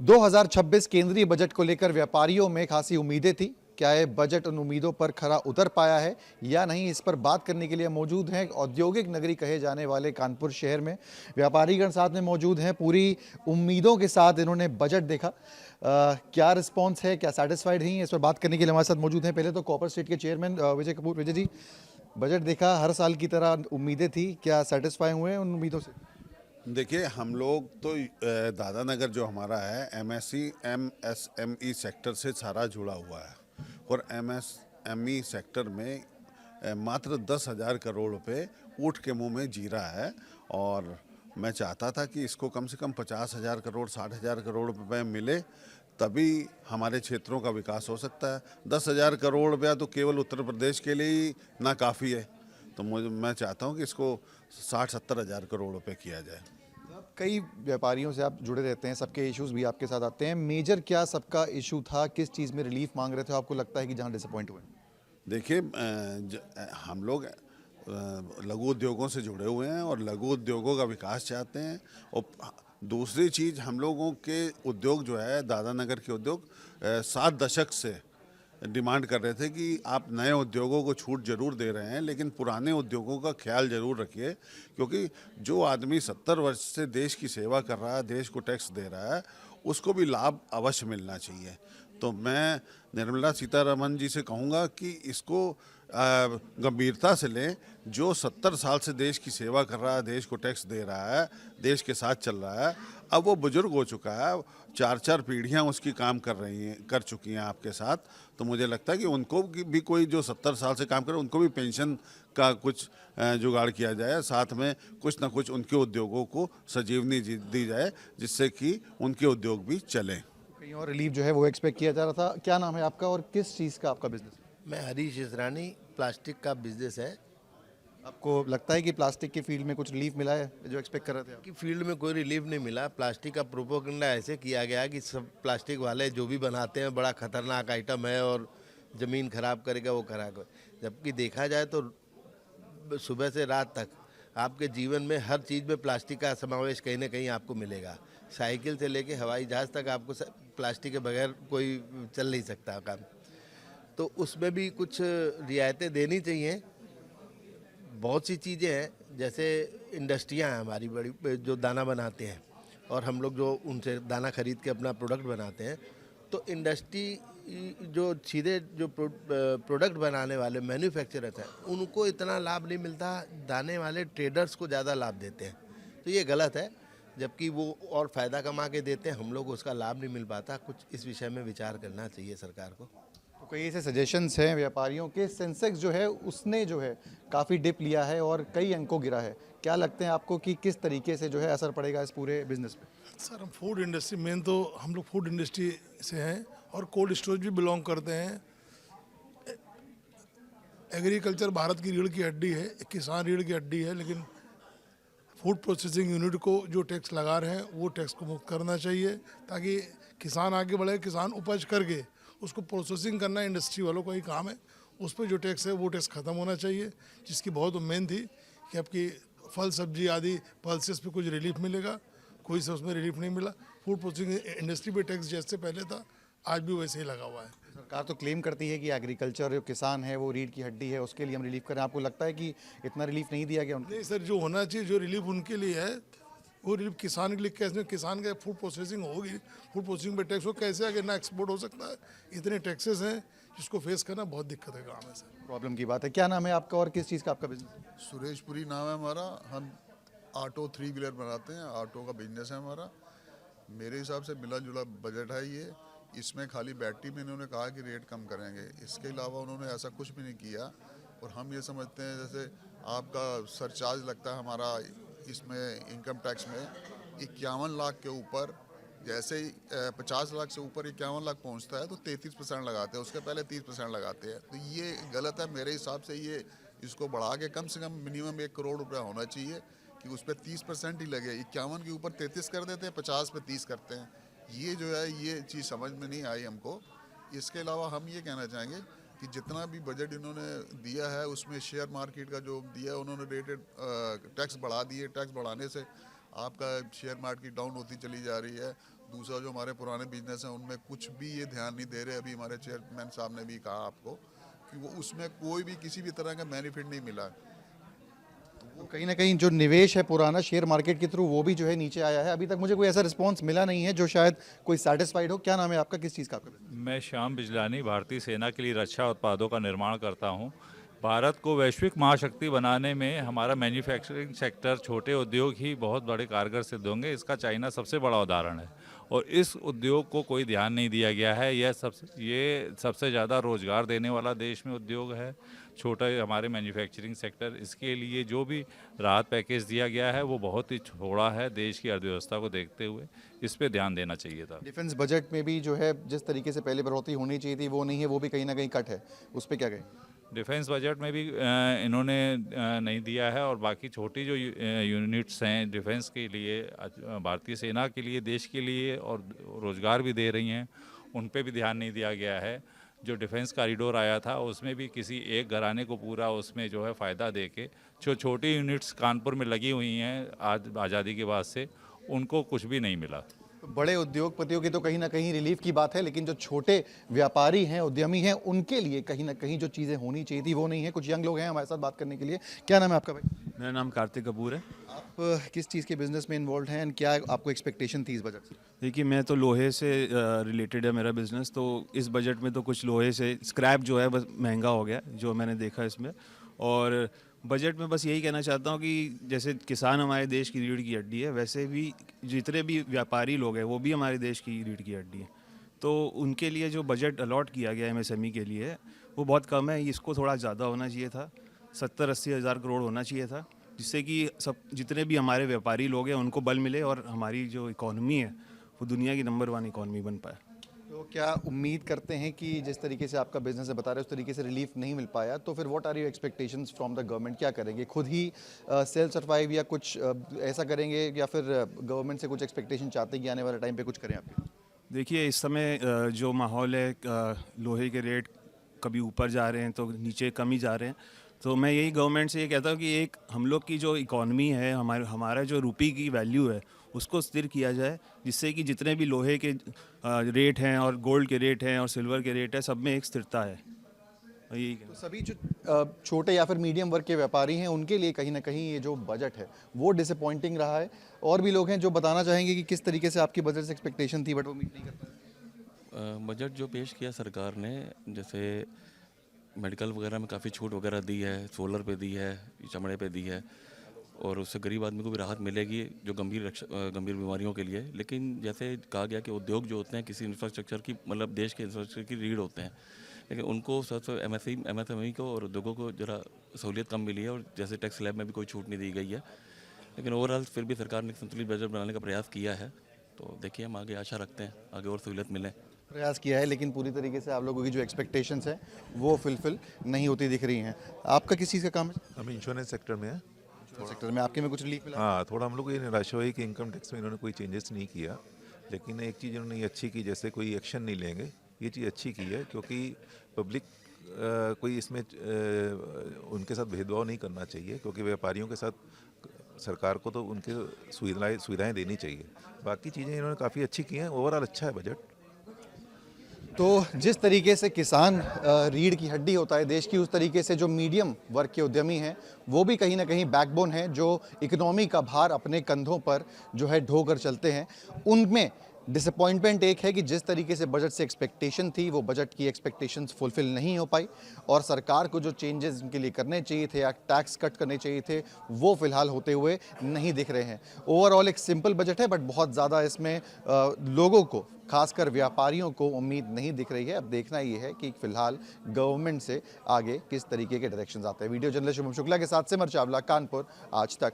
2026 केंद्रीय बजट को लेकर व्यापारियों में खासी उम्मीदें थी। क्या ये बजट उन उम्मीदों पर खरा उतर पाया है या नहीं, इस पर बात करने के लिए मौजूद हैं औद्योगिक नगरी कहे जाने वाले कानपुर शहर में। व्यापारीगण साथ में मौजूद हैं, पूरी उम्मीदों के साथ इन्होंने बजट देखा। क्या रिस्पॉन्स है, क्या सेटिस्फाइड हैं, इस पर बात करने के लिए हमारे साथ मौजूद हैं पहले तो कॉपर स्टेट के चेयरमैन विजय कपूर। विजय जी, बजट देखा, हर साल की तरह उम्मीदें थी, क्या सेटिस्फाई हुए हैं उन उम्मीदों से? देखिए, हम लोग तो दादा नगर जो हमारा है MSME सेक्टर से सारा जुड़ा हुआ है और MSME सेक्टर में मात्र 10,000 करोड़ रुपए ऊँट के मुंह में जी रहा है। और मैं चाहता था कि इसको कम से कम 50,000 करोड़ 60,000 करोड़ रुपए मिले, तभी हमारे क्षेत्रों का विकास हो सकता है। 10,000 करोड़ रुपया तो केवल उत्तर प्रदेश के लिए ही ना काफ़ी है, तो मैं चाहता हूँ कि इसको 60-70 हज़ार करोड़ रुपए किया जाए। कई व्यापारियों से आप जुड़े रहते हैं, सबके इश्यूज भी आपके साथ आते हैं। मेजर क्या सबका इशू था, किस चीज़ में रिलीफ मांग रहे थे, आपको लगता है कि जहां डिसअपॉइंट हुए? देखिए, हम लोग लघु उद्योगों से जुड़े हुए हैं और लघु उद्योगों का विकास चाहते हैं। और दूसरी चीज़, हम लोगों के उद्योग जो है दादा नगर के उद्योग 7 दशक से डिमांड कर रहे थे कि आप नए उद्योगों को छूट जरूर दे रहे हैं, लेकिन पुराने उद्योगों का ख्याल जरूर रखिए, क्योंकि जो आदमी 70 वर्ष से देश की सेवा कर रहा है, देश को टैक्स दे रहा है, उसको भी लाभ अवश्य मिलना चाहिए। तो मैं निर्मला सीतारमण जी से कहूँगा कि इसको गंभीरता से लें। जो 70 साल से देश की सेवा कर रहा है, देश को टैक्स दे रहा है, देश के साथ चल रहा है, अब वो बुजुर्ग हो चुका है, 4-4 पीढ़ियां उसकी काम कर चुकी हैं आपके साथ। तो मुझे लगता है कि उनको भी कोई जो 70 साल से काम करे, उनको भी पेंशन का कुछ जुगाड़ किया जाए, साथ में कुछ ना कुछ उनके उद्योगों को सजीवनी दी जाए, जिससे कि उनके उद्योग भी चलें। कहीं और रिलीफ जो है वो एक्सपेक्ट किया जा रहा था। क्या नाम है आपका और किस चीज़ का आपका बिजनेस? मैं हरीश इसरानी, प्लास्टिक का बिजनेस है। आपको लगता है कि प्लास्टिक की फील्ड में कुछ रिलीफ मिला है जो एक्सपेक्ट कर रहे थे आप? कि फील्ड में कोई रिलीफ नहीं मिला। प्लास्टिक का प्रोपोगंडा ऐसे किया गया कि सब प्लास्टिक वाले जो भी बनाते हैं बड़ा खतरनाक आइटम है और ज़मीन खराब करेगा, वो खराब। जबकि देखा जाए तो सुबह से रात तक आपके जीवन में हर चीज़ में प्लास्टिक का समावेश कहीं ना कहीं आपको मिलेगा। साइकिल से लेके हवाई जहाज़ तक आपको प्लास्टिक के बगैर कोई चल नहीं सकता काम। तो उसमें भी कुछ रियायतें देनी चाहिए। बहुत सी चीज़ें हैं, जैसे इंडस्ट्रियां हैं हमारी बड़ी जो दाना बनाते हैं, और हम लोग जो उनसे दाना खरीद के अपना प्रोडक्ट बनाते हैं। तो इंडस्ट्री जो सीधे जो प्रोडक्ट बनाने वाले मैन्युफैक्चरर्स हैं, उनको इतना लाभ नहीं मिलता, दाने वाले ट्रेडर्स को ज़्यादा लाभ देते हैं। तो ये गलत है, जबकि वो और फ़ायदा कमा के देते हैं, हम लोग उसका लाभ नहीं मिल पाता। कुछ इस विषय में विचार करना चाहिए सरकार को। तो कई ऐसे सजेशंस हैं व्यापारियों के। सेंसेक्स जो है उसने जो है काफ़ी डिप लिया है और कई अंकों गिरा है। क्या लगते हैं आपको कि किस तरीके से जो है असर पड़ेगा इस पूरे बिजनेस पे? सर, हम फूड इंडस्ट्री मेन तो हम लोग फूड इंडस्ट्री से हैं और कोल्ड स्टोरेज भी बिलोंग करते हैं। एग्रीकल्चर भारत की रीढ़ की हड्डी है, किसान रीढ़ की हड्डी है, लेकिन फूड प्रोसेसिंग यूनिट को जो टैक्स लगा रहे हैं वो टैक्स को मुक्त करना चाहिए, ताकि किसान आगे बढ़े। किसान उपज करके उसको प्रोसेसिंग करना इंडस्ट्री वालों का ही काम है। उस पर जो टैक्स है वो टैक्स ख़त्म होना चाहिए, जिसकी बहुत उम्मीद थी कि आपकी फल सब्जी आदि पल्सेस पे कुछ रिलीफ मिलेगा। कोई से उसमें रिलीफ नहीं मिला। फूड प्रोसेसिंग इंडस्ट्री पे टैक्स जैसे पहले था, आज भी वैसे ही लगा हुआ है। सरकार तो क्लेम करती है कि एग्रीकल्चर जो किसान है वो रीढ़ की हड्डी है, उसके लिए हम रिलीफ करें। आपको लगता है कि इतना रिलीफ नहीं दिया गया उनको? नहीं सर, जो होना चाहिए, जो रिलीफ उनके लिए है, वो रिलीफ किसान के लिए कैसे? किसान का फूड प्रोसेसिंग होगी, फूड प्रोसेसिंग पे टैक्स हो, कैसे आगे ना एक्सपोर्ट हो सकता है? इतने टैक्सेस हैं जिसको फेस करना बहुत दिक्कत है काम है सर। प्रॉब्लम की बात है। क्या नाम है आपका और किस चीज़ का आपका बिजनेस? सुरेशपुरी नाम है हमारा। हम ऑटो 3 व्हीलर बनाते हैं, ऑटो का बिजनेस है हमारा। मेरे हिसाब से मिला जुला बजट है ये। इसमें खाली बैटरी में इन्होंने कहा कि रेट कम करेंगे, इसके अलावा उन्होंने ऐसा कुछ भी नहीं किया। और हम ये समझते हैं, जैसे आपका सरचार्ज लगता है हमारा इसमें इनकम टैक्स में 51 लाख के ऊपर, जैसे ही 50 लाख से ऊपर 51 लाख पहुंचता है तो 33% लगाते हैं, उसके पहले 30% लगाते हैं। तो ये गलत है मेरे हिसाब से। ये इसको बढ़ा के कम से कम मिनिमम 1 करोड़ रुपया होना चाहिए कि उस पर 30% ही लगे। 51 के ऊपर 33 कर देते हैं, 50 पे 30 करते हैं। ये जो है ये चीज़ समझ में नहीं आई हमको। इसके अलावा हम ये कहना चाहेंगे कि जितना भी बजट इन्होंने दिया है उसमें शेयर मार्केट का जो दिया है उन्होंने, रेटेड टैक्स बढ़ा दिए। टैक्स बढ़ाने से आपका शेयर मार्केट डाउन होती चली जा रही है। दूसरा जो हमारे पुराने बिजनेस हैं उनमें कुछ भी ये ध्यान नहीं दे रहे। अभी हमारे चेयरमैन साहब ने भी कहा आपको कि वो उसमें कोई भी किसी भी तरह का बेनिफिट नहीं मिला। तो कहीं ना कहीं जो निवेश है पुराना शेयर मार्केट के थ्रू वो भी जो है नीचे आया है। अभी तक मुझे कोई ऐसा रिस्पांस मिला नहीं है जो शायद कोई सेटिस्फाइड हो। क्या नाम है आपका, किस चीज़ का आपका business? मैं श्याम बिजलानी भारतीय सेना के लिए रक्षा उत्पादों का निर्माण करता हूं। भारत को वैश्विक महाशक्ति बनाने में हमारा मैन्युफैक्चरिंग सेक्टर, छोटे उद्योग ही बहुत बड़े कारगर सिद्ध होंगे। इसका चाइना सबसे बड़ा उदाहरण है और इस उद्योग को कोई ध्यान नहीं दिया गया है। ये सबसे ज़्यादा रोजगार देने वाला देश में उद्योग है, छोटा हमारे मैन्युफैक्चरिंग सेक्टर। इसके लिए जो भी राहत पैकेज दिया गया है वो बहुत ही थोड़ा है देश की अर्थव्यवस्था को देखते हुए। इस पे ध्यान देना चाहिए था। डिफेंस बजट में भी जो है जिस तरीके से पहले बढ़ोतरी होनी चाहिए थी वो नहीं है, वो भी कहीं ना कहीं कट है। उस पर क्या कहें? डिफेंस बजट में भी इन्होंने नहीं दिया है और बाकी छोटी जो यूनिट्स हैं डिफेंस के लिए, भारतीय सेना के लिए, देश के लिए और रोज़गार भी दे रही हैं, उन पे भी ध्यान नहीं दिया गया है। जो डिफेंस कॉरिडोर आया था उसमें भी किसी एक घराने को पूरा उसमें जो है फ़ायदा दे के जो छोटी यूनिट्स कानपुर में लगी हुई हैं आज आज़ादी के बाद से, उनको कुछ भी नहीं मिला। बड़े उद्योगपतियों की तो कहीं ना कहीं रिलीफ की बात है, लेकिन जो छोटे व्यापारी हैं, उद्यमी हैं, उनके लिए कहीं ना कहीं जो चीज़ें होनी चाहिए थी वो नहीं है। कुछ यंग लोग हैं हमारे साथ बात करने के लिए। क्या नाम है आपका भाई? मेरा नाम कार्तिक कपूर है। आप किस चीज़ के बिजनेस में इन्वॉल्व हैं एंड क्या आपको एक्सपेक्टेशन थी इस बजट से? देखिए, मैं तो लोहे से रिलेटेड है मेरा बिज़नेस, तो इस बजट में तो कुछ लोहे से स्क्रैप जो है बस महंगा हो गया जो मैंने देखा इसमें। और बजट में बस यही कहना चाहता हूँ कि जैसे किसान हमारे देश की रीढ़ की हड्डी है, वैसे भी जितने भी व्यापारी लोग हैं वो भी हमारे देश की रीढ़ की हड्डी है। तो उनके लिए जो बजट अलॉट किया गया है एमएसएमई के लिए वो बहुत कम है। इसको थोड़ा ज़्यादा होना चाहिए था, 70-80 हज़ार करोड़ होना चाहिए था, जिससे कि सब जितने भी हमारे व्यापारी लोग हैं उनको बल मिले और हमारी जो इकॉनमी है वो दुनिया की नंबर 1 इकॉनमी बन पाए। तो क्या उम्मीद करते हैं कि जिस तरीके से आपका बिजनेस है बता रहे हैं उस तरीके से रिलीफ नहीं मिल पाया, तो फिर what are your expectations from the government? क्या करेंगे, खुद ही सेल्फ सर्वाइव या कुछ ऐसा करेंगे, या फिर गवर्नमेंट से कुछ एक्सपेक्टेशन चाहते हैं कि आने वाले टाइम पे कुछ करें आपके? देखिए, इस समय जो माहौल है, लोहे के रेट कभी ऊपर जा रहे हैं तो नीचे कम ही जा रहे हैं। तो मैं यही गवर्नमेंट से ये कहता हूँ कि एक हम लोग की जो इकॉनमी है, हमारा जो रुपये की वैल्यू है उसको स्थिर किया जाए, जिससे कि जितने भी लोहे के रेट हैं और गोल्ड के रेट हैं और सिल्वर के रेट है, सब में एक स्थिरता है। यही तो सभी जो छोटे या फिर मीडियम वर्ग के व्यापारी हैं उनके लिए कहीं ना कहीं ये जो बजट है वो डिसअपॉइंटिंग रहा है। और भी लोग हैं जो बताना चाहेंगे कि किस तरीके से आपकी बजट से एक्सपेक्टेशन थी बट वो मीट नहीं कर पाए। बजट जो पेश किया सरकार ने, जैसे मेडिकल वगैरह में काफ़ी छूट वगैरह दी है, सोलर पे दी है, चमड़े पे दी है, और उससे गरीब आदमी को भी राहत मिलेगी जो गंभीर बीमारियों के लिए। लेकिन जैसे कहा गया कि उद्योग जो होते हैं किसी इंफ्रास्ट्रक्चर की, मतलब देश के इंफ्रास्ट्रक्चर की रीढ़ होते हैं, लेकिन उनको सबसे एमएसएमई को और उद्योगों को ज़रा सहूलियत कम मिली है, और जैसे टैक्स स्लैब में भी कोई छूट नहीं दी गई है। लेकिन ओवरऑल फिर भी सरकार ने संतुलित बजट बनाने का प्रयास किया है। तो देखिए, हम आगे आशा रखते हैं आगे और सहूलियत मिले। प्रयास किया है, लेकिन पूरी तरीके से आप लोगों की जो एक्सपेक्टेशंस हैं वो फुलफिल नहीं होती दिख रही हैं। आपका किस चीज़ का काम है? हम इंश्योरेंस सेक्टर में है। सेक्टर में आपके में कुछ रिलीफ मिला? हाँ, थोड़ा हम लोग को ये निराशा हुई कि इनकम टैक्स में इन्होंने कोई चेंजेस नहीं किया, लेकिन एक चीज़ इन्होंने ये अच्छी की, जैसे कोई एक्शन नहीं लेंगे, ये चीज़ अच्छी की है, क्योंकि पब्लिक कोई इसमें उनके साथ भेदभाव नहीं करना चाहिए, क्योंकि व्यापारियों के साथ सरकार को तो उनके सुविधाएं देनी चाहिए। बाकी चीज़ें इन्होंने काफ़ी अच्छी की हैं। ओवरऑल अच्छा है बजट। तो जिस तरीके से किसान रीढ़ की हड्डी होता है देश की, उस तरीके से जो मीडियम वर्ग के उद्यमी हैं वो भी कहीं ना कहीं बैकबोन है, जो इकोनॉमी का भार अपने कंधों पर जो है ढोकर चलते हैं। उनमें डिसअपॉइंटमेंट एक है कि जिस तरीके से बजट से एक्सपेक्टेशन थी वो बजट की एक्सपेक्टेशंस फुलफिल नहीं हो पाई, और सरकार को जो चेंजेस इनके लिए करने चाहिए थे या टैक्स कट करने चाहिए थे वो फिलहाल होते हुए नहीं दिख रहे हैं। ओवरऑल एक सिंपल बजट है, बट बहुत ज़्यादा इसमें लोगों को, खासकर व्यापारियों को उम्मीद नहीं दिख रही है। अब देखना ये है कि फिलहाल गवर्नमेंट से आगे किस तरीके के डायरेक्शंस आते हैं। वीडियो जर्नलिस्ट शुभम शुक्ला के साथ सिमर चावला, कानपुर, आज तक।